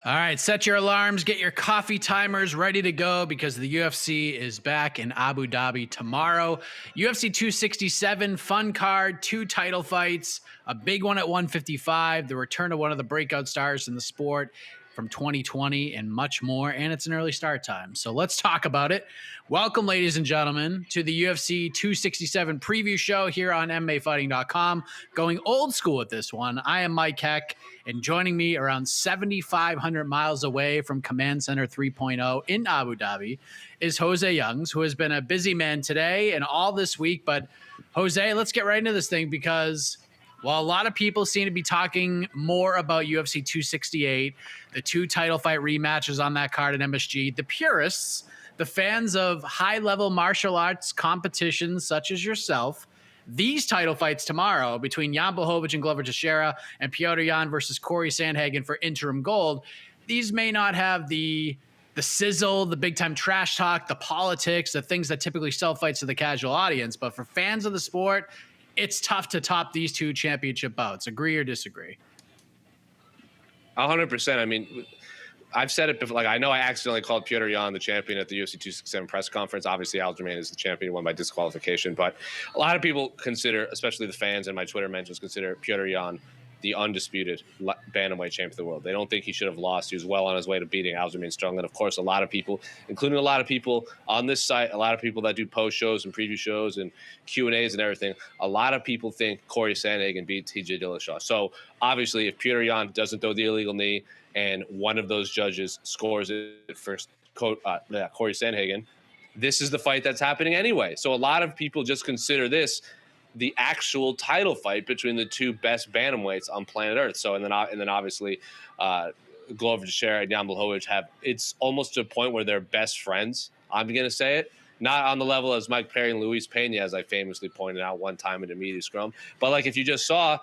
All right, set your alarms, get your coffee timers ready to go because the UFC is back in Abu Dhabi tomorrow. UFC 267, fun card, 2 title fights, a big one at 155, the return of one of the breakout stars in the sport from 2020, and much more. And it's an early start time. So let's talk about it. Welcome, ladies and gentlemen, to the UFC 267 preview show here on MMAfighting.com. Going old school with this one. I am Mike Heck. And joining me around 7,500 miles away from Command Center 3.0 in Abu Dhabi is Jose Youngs, who has been a busy man today and all this week. But Jose, let's get right into this thing because while a lot of people seem to be talking more about UFC 268, the 2 title fight rematches on that card at MSG, the purists, the fans of high-level martial arts competitions such as yourself, these title fights tomorrow between Jan Blachowicz and Glover Teixeira and Petr Yan versus Cory Sandhagen for interim gold, these may not have the sizzle, the big-time trash talk, the politics, the things that typically sell fights to the casual audience. But for fans of the sport, it's tough to top these 2 championship bouts. Agree or disagree? 100%. I mean, I've said it before. Like, I know I accidentally called Petr Yan the champion at the UFC 267 press conference. Obviously, Aljamain is the champion, won by disqualification. But a lot of people consider, especially the fans and my Twitter mentions, consider Petr Yan the undisputed bantamweight champion of the world. They don't think he should have lost. He was well on his way to beating Aljamain Sterling. And, of course, a lot of people, including a lot of people on this site, a lot of people that do post shows and preview shows and Q&As and everything, a lot of people think Cory Sandhagen beat TJ Dillashaw. So, obviously, if Petr Yan doesn't throw the illegal knee and one of those judges scores it first, Cory Sandhagen, this is the fight that's happening anyway. So a lot of people just consider this the actual title fight between the 2 best bantamweights on planet Earth. So and then obviously Glover Teixeira and Jan Blachowicz it's almost to a point where they're best friends. I'm going to say it. Not on the level as Mike Perry and Luis Pena, as I famously pointed out one time in a media scrum. But like if you just saw,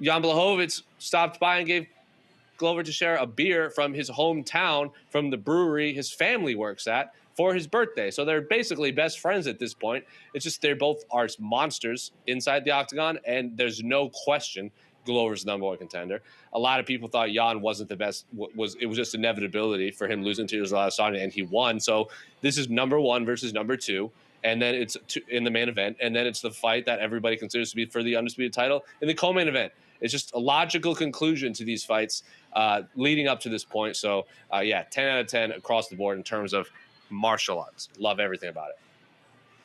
Jan Blachowicz stopped by and gave Glover Teixeira a beer from his hometown, from the brewery his family works at, for his birthday. So they're basically best friends at this point. It's just they're both are monsters inside the octagon, and there's no question Glover's the number 1 contender. A lot of people thought Jan wasn't the best. It was just inevitability for him losing to Adesanya, and he won. So this is number 1 versus number 2. And then it's in the main event. And then it's the fight that everybody considers to be for the undisputed title in the co-main event. It's just a logical conclusion to these fights leading up to this point. So, 10 out of 10 across the board in terms of martial arts. Love everything about it.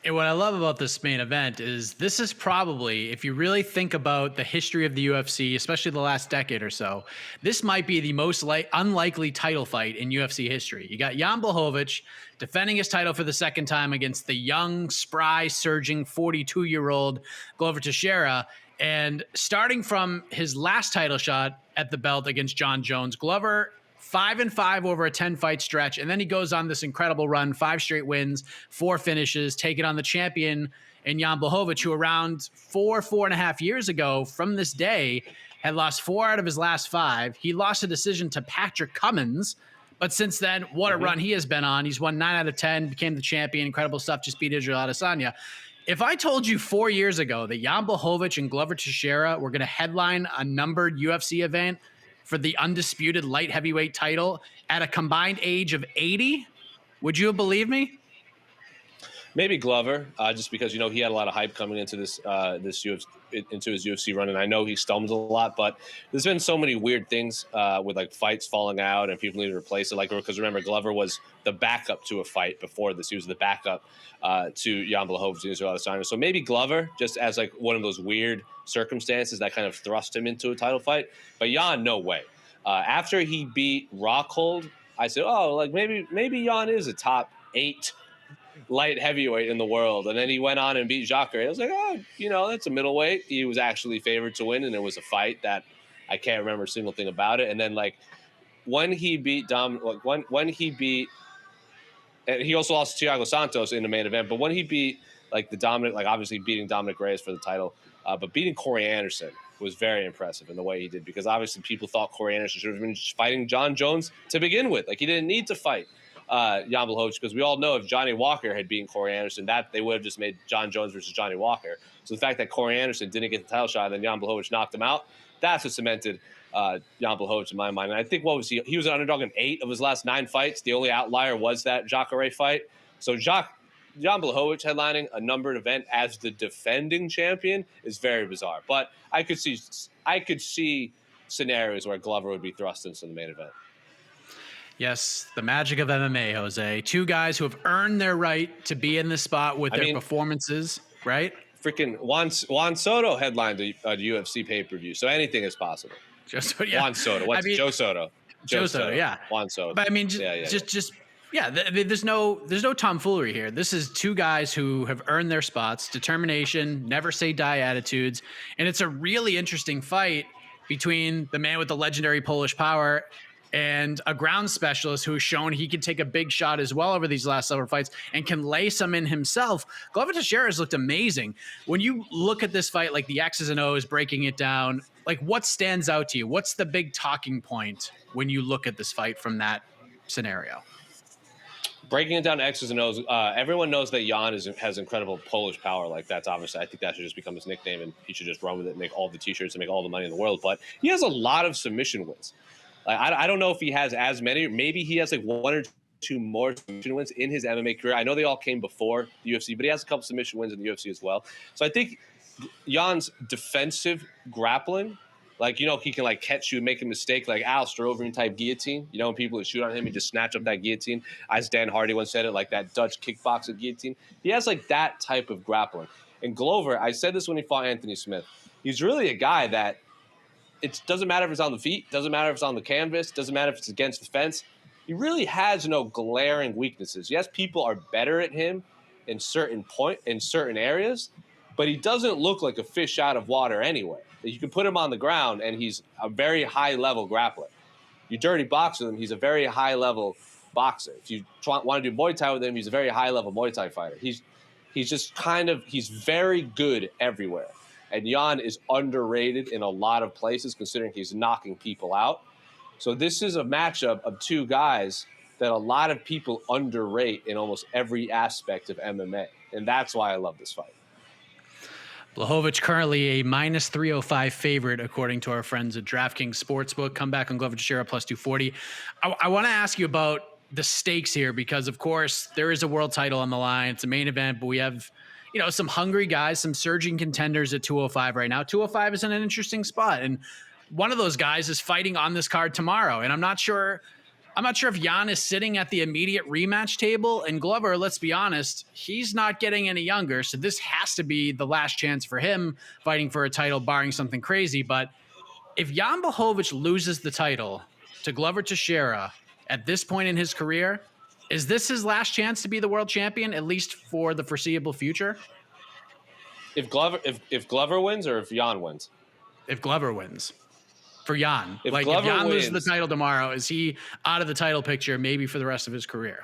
And what I love about this main event is this is probably, if you really think about the history of the UFC, especially the last decade or so, this might be the most unlikely title fight in UFC history. You got Jan Blachowicz defending his title for the second time against the young, spry, surging 42-year-old Glover Teixeira. And starting from his last title shot at the belt against John Jones, Glover 5-5 over a 10-fight stretch, and then he goes on this incredible run, 5 straight wins, 4 finishes, taking on the champion in Jan Blachowicz, who around 4.5 years ago from this day had lost 4 out of his last 5. He lost a decision to Patrick Cummins, but since then, what a run he has been on. He's won 9 out of 10, became the champion, incredible stuff, just beat Israel Adesanya. If I told you 4 years ago that Jan Blachowicz and Glover Teixeira were going to headline a numbered UFC event for the undisputed light heavyweight title at a combined age of 80, would you have believed me? Maybe Glover, just because he had a lot of hype coming into this UFC, into his UFC run, and I know he stumbles a lot. But there's been so many weird things with like fights falling out and people need to replace it. Like because remember, Glover was the backup to a fight before this. He was the backup to Jan Blachowicz and Israel Adesanya. So maybe Glover, just as like one of those weird circumstances that kind of thrust him into a title fight. But Jan, no way. After he beat Rockhold, I said, oh, like maybe Jan is a top 8 light heavyweight in the world. And then he went on and beat Jacare. I was like, oh, that's a middleweight. He was actually favored to win, and it was a fight that I can't remember a single thing about it. And then like when he beat when he beat, and he also lost to Thiago Santos in the main event, but when he beat like the Dominic, like obviously beating Dominic Reyes for the title, but beating Corey Anderson was very impressive in the way he did, because obviously people thought Corey Anderson should have been fighting John Jones to begin with. Like he didn't need to fight Jan Blachowicz, because we all know if Johnny Walker had beaten Corey Anderson, that they would have just made John Jones versus Johnny Walker. So the fact that Corey Anderson didn't get the title shot and then Jan Blachowicz knocked him out, that's what cemented Jan Blachowicz in my mind. And I think what was he was an underdog in 8 of his last 9 fights. The only outlier was that Jacare fight. So Jan Blachowicz headlining a numbered event as the defending champion is very bizarre. But I could see scenarios where Glover would be thrust into the main event. Yes, the magic of MMA, Jose. 2 guys who have earned their right to be in this spot with their performances, right? Freaking Juan Soto headlined a UFC pay-per-view, so anything is possible. Juan Soto. Joe Soto. Joe Soto, yeah. Juan Soto. But I mean, there's no tomfoolery here. This is 2 guys who have earned their spots, determination, never say die attitudes, and it's a really interesting fight between the man with the legendary Polish power and a ground specialist who's shown he can take a big shot as well over these last several fights and can lay some in himself. Glover Teixeira has looked amazing. When you look at this fight, like the X's and O's, breaking it down, like what stands out to you? What's the big talking point when you look at this fight from that scenario? Breaking it down to X's and O's, everyone knows that Jan has incredible Polish power. Like, that's obviously, I think that should just become his nickname, and he should just run with it and make all the T-shirts and make all the money in the world. But he has a lot of submission wins. Like, I don't know if he has as many. Maybe he has like 1 or 2 more submission wins in his MMA career. I know they all came before the UFC, but he has a couple submission wins in the UFC as well. So I think Jan's defensive grappling, like, you know, he can like catch you and make a mistake, like Alistair Overeem type guillotine. You know, when people would shoot on him, he just snatch up that guillotine. As Dan Hardy once said it, like that Dutch kickboxer guillotine. He has like that type of grappling. And Glover, I said this when he fought Anthony Smith. He's really a guy that it doesn't matter if it's on the feet, doesn't matter if it's on the canvas, doesn't matter if it's against the fence. He really has no glaring weaknesses. Yes, people are better at him in certain areas, but he doesn't look like a fish out of water anyway. You can put him on the ground, and he's a very high-level grappler. You dirty box with him, he's a very high-level boxer. If you want to do Muay Thai with him, he's a very high-level Muay Thai fighter. He's just he's very good everywhere. And Jan is underrated in a lot of places, considering he's knocking people out. So this is a matchup of 2 guys that a lot of people underrate in almost every aspect of MMA. And that's why I love this fight. Blachowicz currently a minus 305 favorite, according to our friends at DraftKings Sportsbook. Come back on Glover Teixeira plus 240. I want to ask you about the stakes here because, of course, there is a world title on the line. It's a main event, but we have, you know, some hungry guys, some surging contenders at 205 right now. 205 is in an interesting spot, and one of those guys is fighting on this card tomorrow. And I'm not sure if Jan is sitting at the immediate rematch table. And Glover, let's be honest, he's not getting any younger, so this has to be the last chance for him fighting for a title, barring something crazy. But if Jan Blachowicz loses the title to Glover Teixeira at this point in his career, is this his last chance to be the world champion, at least for the foreseeable future? If Glover wins, or if Jan wins? If Glover wins. For Jan. If Jan loses the title tomorrow, is he out of the title picture maybe for the rest of his career?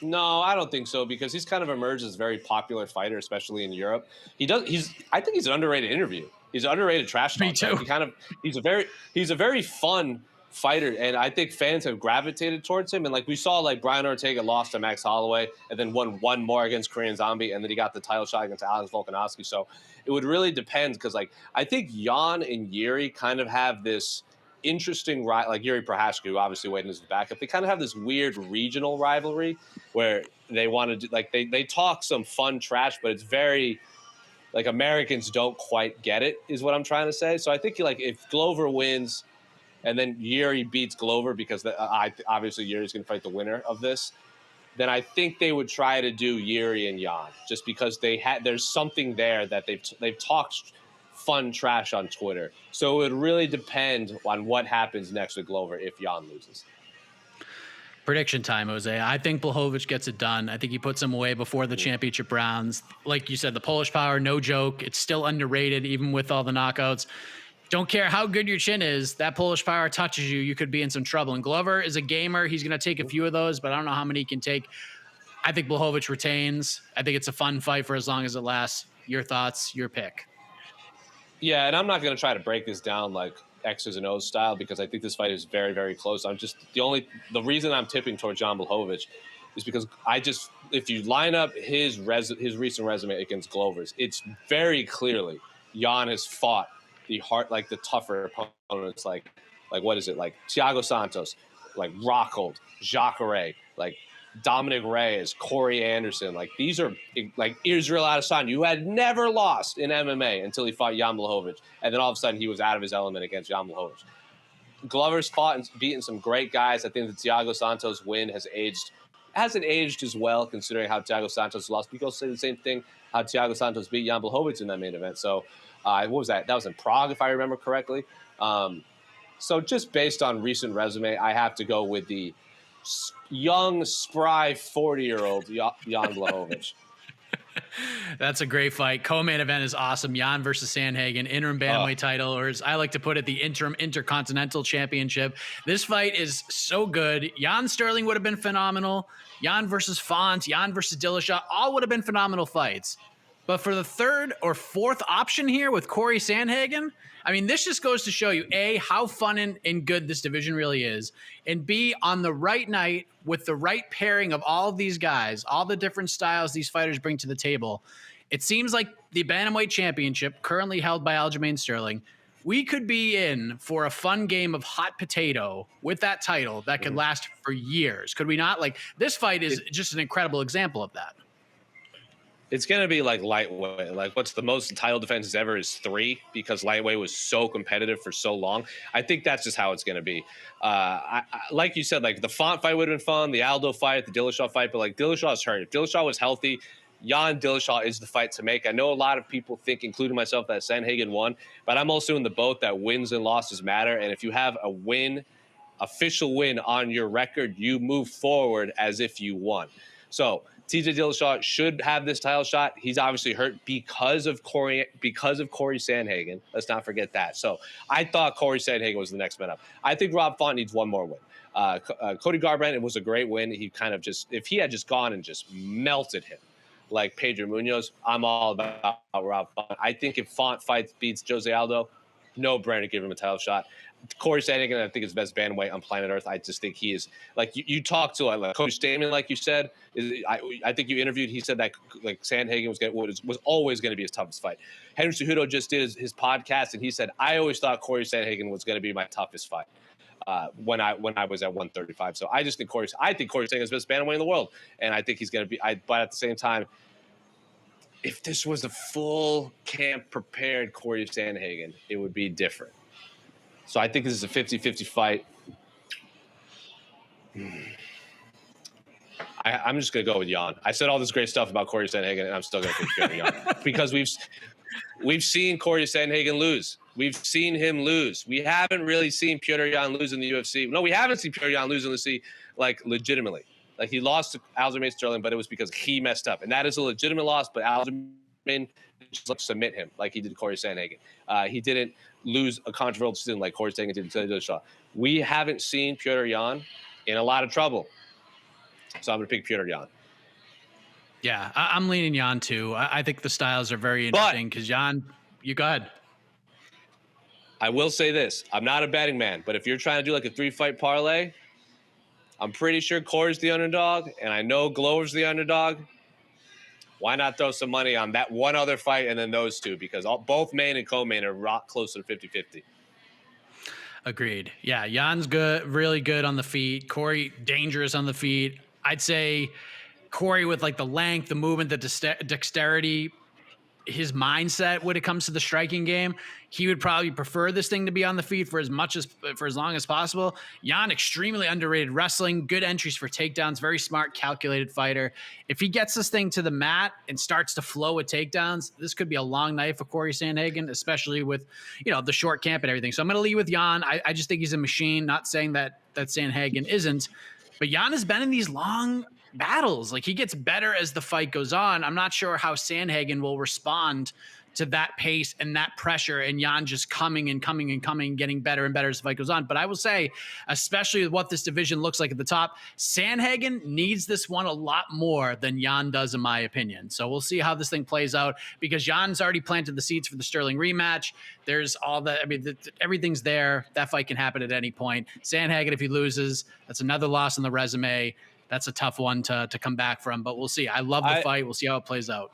No, I don't think so, because he's kind of emerged as a very popular fighter, especially in Europe. I think he's an underrated interview. He's an underrated trash talk. Me too. He's a very fun fighter, and I think fans have gravitated towards him. And like we saw, like Brian Ortega lost to Max Holloway and then won 1 more against Korean Zombie, and then he got the title shot against Alex Volkanovski. So it would really depend, because like I think Jan and Yuri kind of have this interesting like Yuri Prochazka, who obviously waiting as the backup. They kind of have this weird regional rivalry where they want to do, like they talk some fun trash, but it's very like Americans don't quite get it, is what I'm trying to say. So I think like if Glover wins and then Yuri beats Glover, because obviously Yuri's going to fight the winner of this, then I think they would try to do Yuri and Jan, just because there's something there that they've talked fun trash on Twitter. So it would really depend on what happens next with Glover if Jan loses. Prediction time, Jose. I think Blachowicz gets it done. I think he puts him away before the championship rounds. Like you said, the Polish power, no joke. It's still underrated, even with all the knockouts. Don't care how good your chin is, that Polish power touches you, you could be in some trouble. And Glover is a gamer. He's going to take a few of those, but I don't know how many he can take. I think Blachowicz retains. I think it's a fun fight for as long as it lasts. Your thoughts, your pick. Yeah, and I'm not going to try to break this down like X's and O's style, because I think this fight is very, very close. The reason I'm tipping towards Jan Blachowicz is because if you line up his recent resume against Glover's, it's very clearly Jan has fought the tougher opponents, like what is it, like Thiago Santos, like Rockhold, Jacare, like Dominic Reyes, Corey Anderson. Like these are like Israel Adesanya, who had never lost in MMA until he fought Jan Blachowicz, and then all of a sudden he was out of his element against Jan Blachowicz. Glover's fought and beaten some great guys. I think the Thiago Santos win hasn't aged as well, considering how Thiago Santos lost. We can say the same thing, how Thiago Santos beat Jan Blachowicz in that main event. So what was that? That was in Prague, if I remember correctly. So just based on recent resume, I have to go with the young, spry 40-year-old Jan Blachowicz. That's a great fight. Co-main event is awesome. Jan versus Sandhagen, interim bantamweight title, or as I like to put it, the interim intercontinental championship. This fight is so good. Jan Sterling would have been phenomenal. Jan versus Font, Jan versus Dillashaw, all would have been phenomenal fights. But for the third or fourth option here with Cory Sandhagen, I mean, this just goes to show you, A, how fun and good this division really is, and B, on the right night with the right pairing of all of these guys, all the different styles these fighters bring to the table, it seems like the bantamweight championship, currently held by Aljamain Sterling, we could be in for a fun game of hot potato with that title that could last for years. Could we not? Like, this fight is just an incredible example of that. It's going to be like lightweight. Like what's the most title defenses ever is 3, because lightweight was so competitive for so long. I think that's just how it's going to be. Like you said, like the Font fight would have been fun, the Aldo fight, the Dillashaw fight, but like Dillashaw's hurt. If Dillashaw was healthy, Jan Dillashaw is the fight to make. I know a lot of people think, including myself, that Sandhagen won, but I'm also in the boat that wins and losses matter. And if you have a win, official win on your record, you move forward as if you won. So TJ Dillashaw should have this title shot. He's obviously hurt because of Cory Sandhagen. Let's not forget that. So I thought Cory Sandhagen was the next man up. I think Rob Font needs one more win. Cody Garbrandt, it was a great win. He kind of if he had just gone and just melted him like Pedro Munoz, I'm all about Rob Font. I think if Font beats Jose Aldo, no brainer to give him a title shot. Cory Sandhagen, I think, is the best bantamweight on planet Earth. I just think he is, like you talked to like Coach Stamen, like you said. I think you interviewed. He said that like Sandhagen was always going to be his toughest fight. Henry Cejudo just did his podcast, and he said, I always thought Cory Sandhagen was going to be my toughest fight when I was at 135. So I just think Cory Sandhagen is the best bantamweight in the world, and I think he's going to be. But at the same time, if this was a full camp prepared Cory Sandhagen, it would be different. So I think this is a 50-50 fight. I'm just going to go with Jan. I said all this great stuff about Cory Sandhagen, and I'm still going to pick Jan because we've seen Cory Sandhagen lose. We've seen him lose. We haven't really seen Petr Yan lose in the UFC. No, we haven't seen Petr Yan lose in the UFC, like legitimately. Like he lost to Aljamain Sterling, but it was because he messed up, and that is a legitimate loss. But Aljamain just submit him like he did to Cory Sandhagen. He didn't lose a controversial decision like Cory Sandhagen did to Dillashaw. We haven't seen Petr Yan in a lot of trouble, so I'm going to pick Petr Yan. Yeah, I'm leaning Jan too. I think the styles are very interesting because Jan, you go ahead. I will say this. I'm not a betting man, but if you're trying to do like a 3-fight parlay, I'm pretty sure Cory's the underdog, and I know Glover's the underdog. Why not throw some money on that one other fight and then those two? Because both main and co-main are rock closer to 50-50. Agreed. Yeah, Jan's good, really good on the feet. Cory, dangerous on the feet. I'd say Cory with like the length, the movement, the dexterity, his mindset when it comes to the striking game, he would probably prefer this thing to be on the feet for as long as possible. Jan, extremely underrated wrestling, good entries for takedowns, very smart, calculated fighter. If he gets this thing to the mat and starts to flow with takedowns, this could be a long night for Cory Sandhagen, especially with, the short camp and everything. So I'm going to lead with Jan. I just think he's a machine, not saying that Sandhagen isn't, but Jan has been in these long battles. Like, he gets better as the fight goes on. I'm not sure how Sandhagen will respond to that pace and that pressure, and Jan just coming, getting better and better as the fight goes on. But I will say, especially with what this division looks like at the top, Sandhagen needs this one a lot more than Jan does, in my opinion. So we'll see how this thing plays out, because Jan's already planted the seeds for the Sterling rematch. There's all that. I mean, everything's there. That fight can happen at any point. Sandhagen, if he loses, that's another loss on the resume. That's a tough one to come back from, but we'll see. I love the fight. We'll see how it plays out.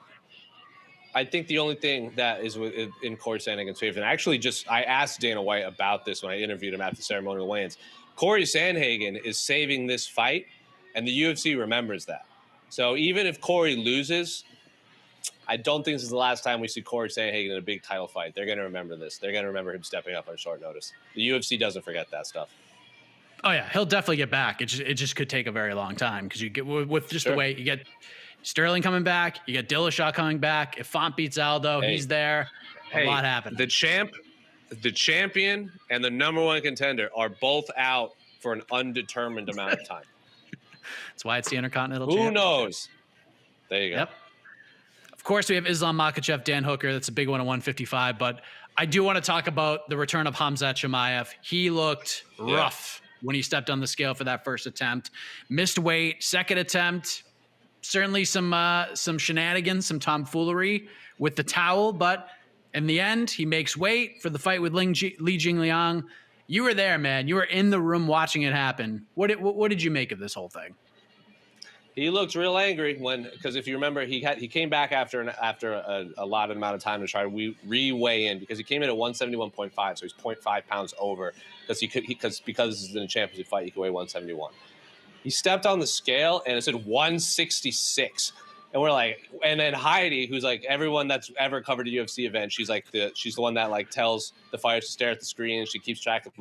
I think the only thing that is in Cory Sandhagen's favor, and actually I asked Dana White about this when I interviewed him after the ceremonial weigh-ins. Cory Sandhagen is saving this fight, and the UFC remembers that. So even if Cory loses, I don't think this is the last time we see Cory Sandhagen in a big title fight. They're going to remember this. They're going to remember him stepping up on short notice. The UFC doesn't forget that stuff. Oh yeah, he'll definitely get back. It just could take a very long time because you get with just the way you get Sterling coming back, you get Dillashaw coming back. If Font beats Aldo, he's there. A lot happening. The champion, and the number one contender are both out for an undetermined amount of time. That's why it's the Intercontinental. Who knows? There you go. Yep. Of course, we have Islam Makhachev, Dan Hooker. That's a big one at 155. But I do want to talk about the return of Khamzat Chimaev. He looked rough when he stepped on the scale for that first attempt. Missed weight. Second attempt, certainly some shenanigans, some tomfoolery with the towel. But in the end, he makes weight for the fight with Li Jingliang. You were there, man. You were in the room watching it happen. What did you make of this whole thing? He looked real angry because if you remember, he came back after a allotted amount of time to try to re-weigh in because he came in at 171.5, so he's 0.5 pounds over because this is in a championship fight, he could weigh 171. He stepped on the scale and it said 166, and we're like, and then Heidi, who's like everyone that's ever covered a UFC event, she's the one that like tells the fighters to stare at the screen and she keeps track of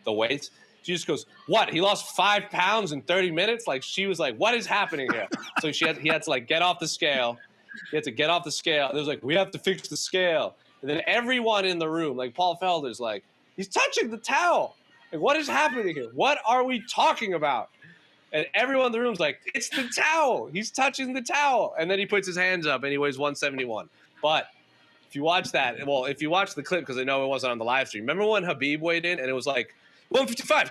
the weights. She just goes, "What? He lost 5 pounds in 30 minutes?" Like she was like, "What is happening here?" So he had to like get off the scale. He had to get off the scale. It was like, "We have to fix the scale." And then everyone in the room, like Paul Felder's like, "He's touching the towel. Like, what is happening here? What are we talking about?" And everyone in the room's like, "It's the towel. He's touching the towel." And then he puts his hands up and he weighs 171. But if you watch the clip, because I know it wasn't on the live stream. Remember when Khabib weighed in and it was like 155?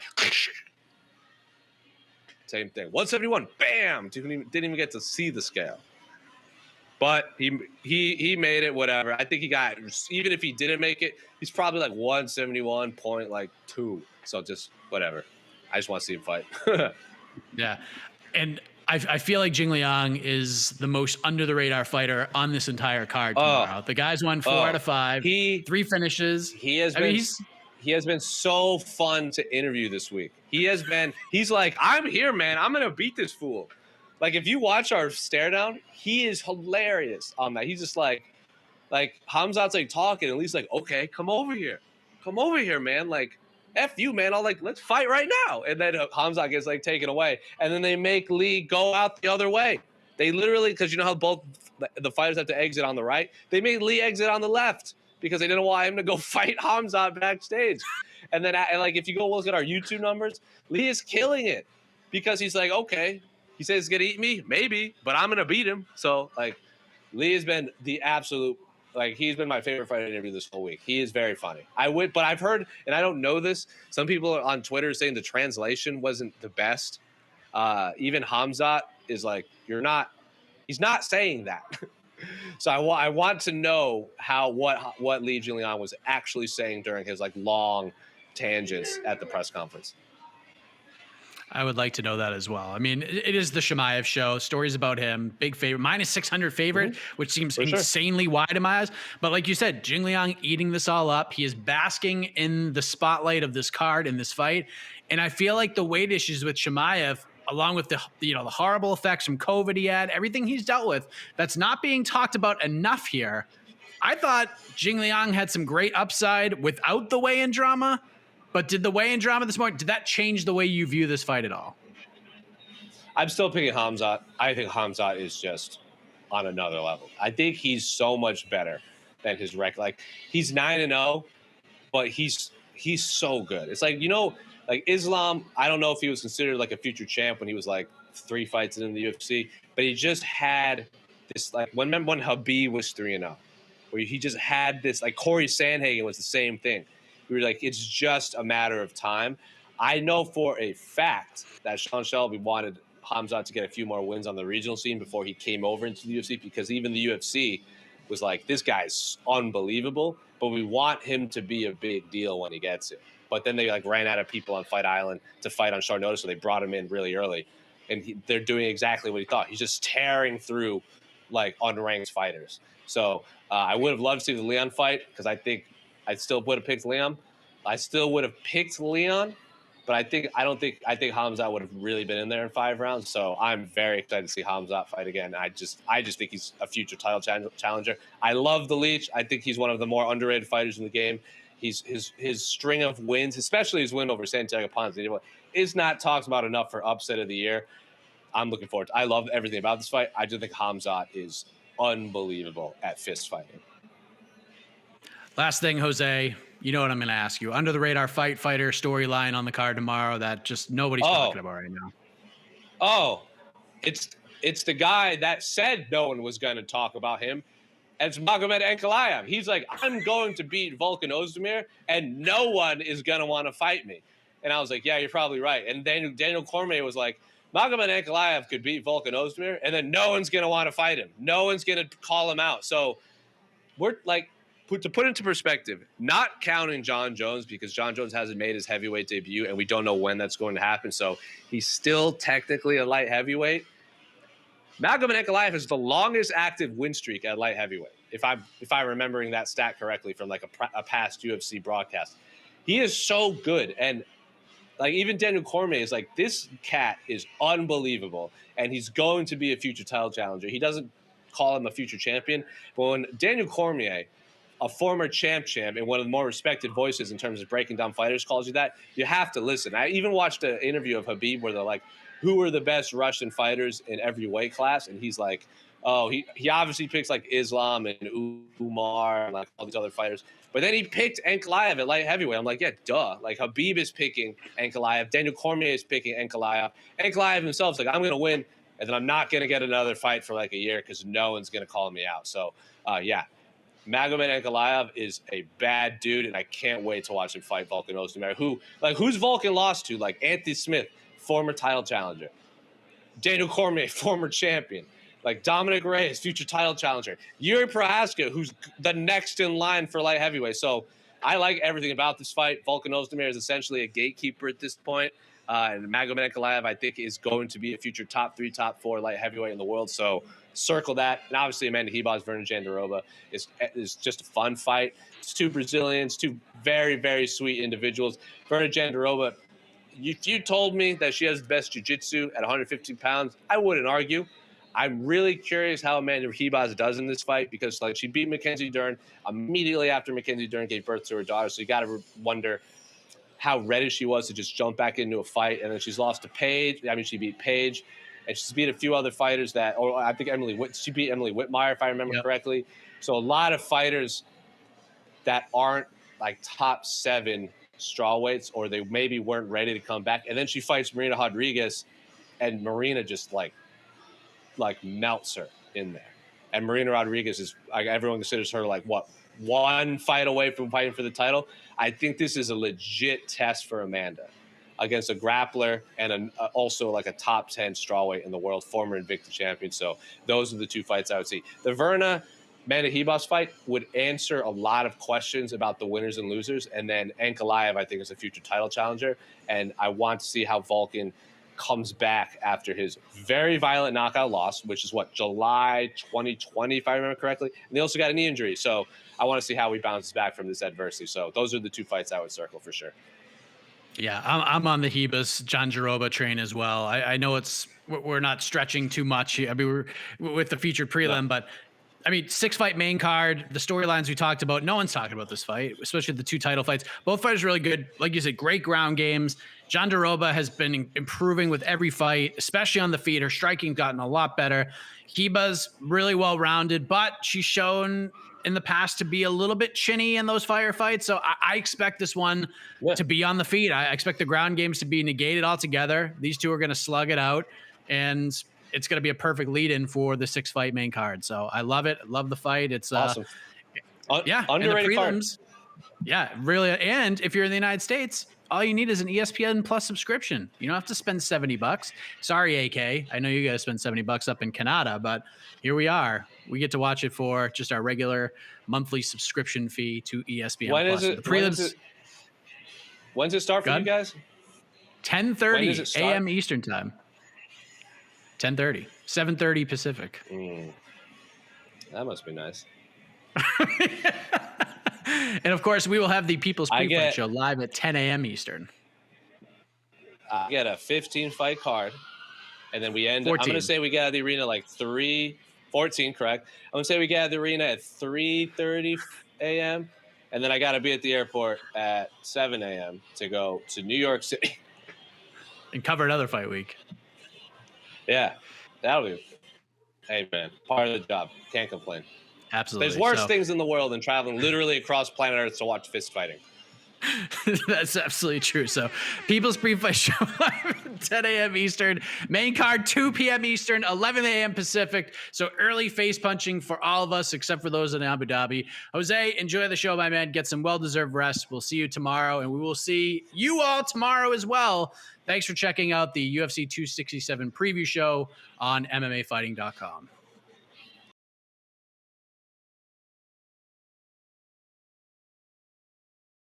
Same thing. 171. Bam! Didn't even get to see the scale. But he made it. Whatever. I think he got. Even if he didn't make it, he's probably like 171.2. So just whatever. I just want to see him fight. Yeah, and I feel like Jingliang is the most under the radar fighter on this entire card tomorrow. The guy's won 4 out of 5, 3 finishes. He has been so fun to interview this week. He's like, "I'm here, man. I'm gonna beat this fool." Like if you watch our stare down, he is hilarious on that. He's just like Khamzat's like talking, and Lee's like, "Okay, come over here, man. Like, F you, man. Let's fight right now." And then Khamzat gets like taken away, and then they make Lee go out the other way. They literally, because you know how both the fighters have to exit on the right, they made Lee exit on the left because they didn't want him to go fight Khamzat backstage. And then like if you go look at our YouTube numbers, Lee is killing it because he's like, okay, he says he's gonna eat me, maybe, but I'm gonna beat him. So like Lee has been the absolute. Like, he's been my favorite fighter interview this whole week. He is very funny. But I've heard, and I don't know this, some people are on Twitter saying the translation wasn't the best. Even Khamzat is like, he's not saying that. So I want to know what Li Jingliang was actually saying during his like long tangents at the press conference. I would like to know that as well. I mean, it is the Chimaev show. Stories about him. Big favorite. -600 favorite, which seems insanely wide in my eyes. But like you said, Jingliang eating this all up. He is basking in the spotlight of this card in this fight. And I feel like the weight issues with Chimaev, along with the horrible effects from COVID he had, everything he's dealt with, that's not being talked about enough here. I thought Jingliang had some great upside without the weigh-in drama. But did the weigh-in drama this morning, did that change the way you view this fight at all? I'm still picking Khamzat. I think Khamzat is just on another level. I think he's so much better than his record. Like, he's 9-0, but he's so good. It's like, like Islam, I don't know if he was considered like a future champ when he was like 3 fights in the UFC, but he just had this, like, remember when Khabib was 3-0, where he just had this, like Cory Sandhagen was the same thing. We were like, it's just a matter of time. I know for a fact that Sean Shelby wanted Khamzat to get a few more wins on the regional scene before he came over into the UFC, because even the UFC was like, this guy's unbelievable, but we want him to be a big deal when he gets it. But then they like ran out of people on Fight Island to fight on short notice, so they brought him in really early. And they're doing exactly what he thought. He's just tearing through like unranked fighters. So I would have loved to see the Leon fight because I think I still would have picked Leon. I still would have picked Leon, but I think Khamzat would have really been in there in 5 rounds. So I'm very excited to see Khamzat fight again. I just think he's a future title challenger. I love the Leech. I think he's one of the more underrated fighters in the game. His string of wins, especially his win over Santiago Ponce, is not talked about enough for upset of the year. I'm looking forward to it. I love everything about this fight. I just think Khamzat is unbelievable at fist fighting. Last thing, Jose, you know what I'm going to ask you. Under the radar fighter storyline on the card tomorrow that just nobody's talking about right now. Oh, it's the guy that said no one was going to talk about him. It's Magomed Ankalaev. He's like, I'm going to beat Volkan Ozdemir, and no one is going to want to fight me. And I was like, yeah, you're probably right. And then Daniel Cormier was like, Magomed Ankalaev could beat Volkan Ozdemir, and then no one's going to want to fight him. No one's going to call him out. So we're like, to put into perspective, not counting John Jones because John Jones hasn't made his heavyweight debut, and we don't know when that's going to happen. So he's still technically a light heavyweight. Magomed Ankalaev has the longest active win streak at light heavyweight, if I'm remembering that stat correctly from like a past UFC broadcast. He is so good, and like even Daniel Cormier is like, this cat is unbelievable, and he's going to be a future title challenger. He doesn't call him a future champion, but when Daniel Cormier, a former champ and one of the more respected voices in terms of breaking down fighters, calls you that, you have to listen. I even watched an interview of Khabib where they're like, who are the best Russian fighters in every weight class? And he's like, oh, he obviously picks like Islam and Umar and like all these other fighters. But then he picked Ankalaev at light heavyweight. I'm like, yeah, duh. Like Khabib is picking Ankalaev. Daniel Cormier is picking Ankalaev. Ankalaev himself is like, I'm going to win, and then I'm not going to get another fight for like a year because no one's going to call me out. So, yeah. Magomed Ankalaev is a bad dude, and I can't wait to watch him fight Volkan Ozdemir. Who's Volkan lost to? Like Anthony Smith, former title challenger. Daniel Cormier, former champion. Like Dominic Reyes, future title challenger. Yuri Prohaska, who's the next in line for light heavyweight. So I like everything about this fight. Volkan Ozdemir is essentially a gatekeeper at this point. And Magomed Ankalaev, I think, is going to be a future top 3, top 4 light heavyweight in the world. So circle that. And obviously, Amanda Ribas, Vernon Jandiroba is just a fun fight. It's 2 Brazilians, 2 very, very sweet individuals. Vernon Jandiroba, if you told me that she has the best jiu-jitsu at 115 pounds, I wouldn't argue. I'm really curious how Amanda Ribas does in this fight because like she beat Mackenzie Dern immediately after Mackenzie Dern gave birth to her daughter. So you got to wonder how ready she was to just jump back into a fight. And then she's lost to Paige. I mean, she beat Paige, and she's beat a few other fighters or I think she beat Emily Whitmire, if I remember correctly. So a lot of fighters that aren't like top 7 strawweights, or they maybe weren't ready to come back. And then she fights Marina Rodriguez, and Marina just like melts her in there. And Marina Rodriguez is like, everyone considers her like what, 1 fight away from fighting for the title. I think this is a legit test for Amanda against a grappler and also like a top 10 strawweight in the world, former Invicta champion. So those are the 2 fights I would see. The Amanda Ribas fight would answer a lot of questions about the winners and losers. And then Ankalaev, I think, is a future title challenger. And I want to see how Volkan comes back after his very violent knockout loss, which is July 2020, if I remember correctly. And he also got a knee injury. So I want to see how he bounces back from this adversity. So those are the 2 fights I would circle for sure. Yeah, I'm on the Ribas Jandiroba train as well. I know we're not stretching too much. I mean, we're with the featured prelim, but I mean, 6-fight main card, the storylines we talked about, no one's talking about this fight, especially the 2 title fights. Both fighters really good. Like you said, great ground games. Jandiroba has been improving with every fight, especially on the feet. Her striking gotten a lot better. Ribas really well-rounded, but she's shown in the past to be a little bit chinny in those firefights. So I expect this one to be on the feet. I expect the ground games to be negated altogether. These 2 are going to slug it out, and it's going to be a perfect lead-in for the 6-fight main card. So I love it. Love the fight. It's awesome. Underrated card. Yeah, really. And if you're in the United States, all you need is an ESPN Plus subscription. You don't have to spend $70. Sorry, AK. I know you guys spend $70 up in Canada, but here we are. We get to watch it for just our regular monthly subscription fee to ESPN Plus. Is it? The prelims. When's it start for you guys? 10:30 a.m. Eastern time. 10:30, 7:30 Pacific. That must be nice. And of course, we will have the People's Pre-Fight get- Show live at 10 a.m. Eastern. I get a 15-fight card, and then we end. 14. I'm going to say we get out of the arena like 14, correct? I'm going to say we get out of the arena at 3:30 a.m., and then I got to be at the airport at 7 a.m. to go to New York City. And cover another fight week. Yeah, that'll be. Hey, man, part of the job. Can't complain. Absolutely. There's worse things in the world than traveling literally across planet Earth to watch fist fighting. That's absolutely true. So, People's Pre-Fight Show live at 10 a.m. Eastern. Main card 2 p.m. Eastern, 11 a.m. Pacific. So early face punching for all of us, except for those in Abu Dhabi. Jose, enjoy the show, my man. Get some well-deserved rest. We'll see you tomorrow, and we will see you all tomorrow as well. Thanks for checking out the UFC 267 preview show on MMAfighting.com.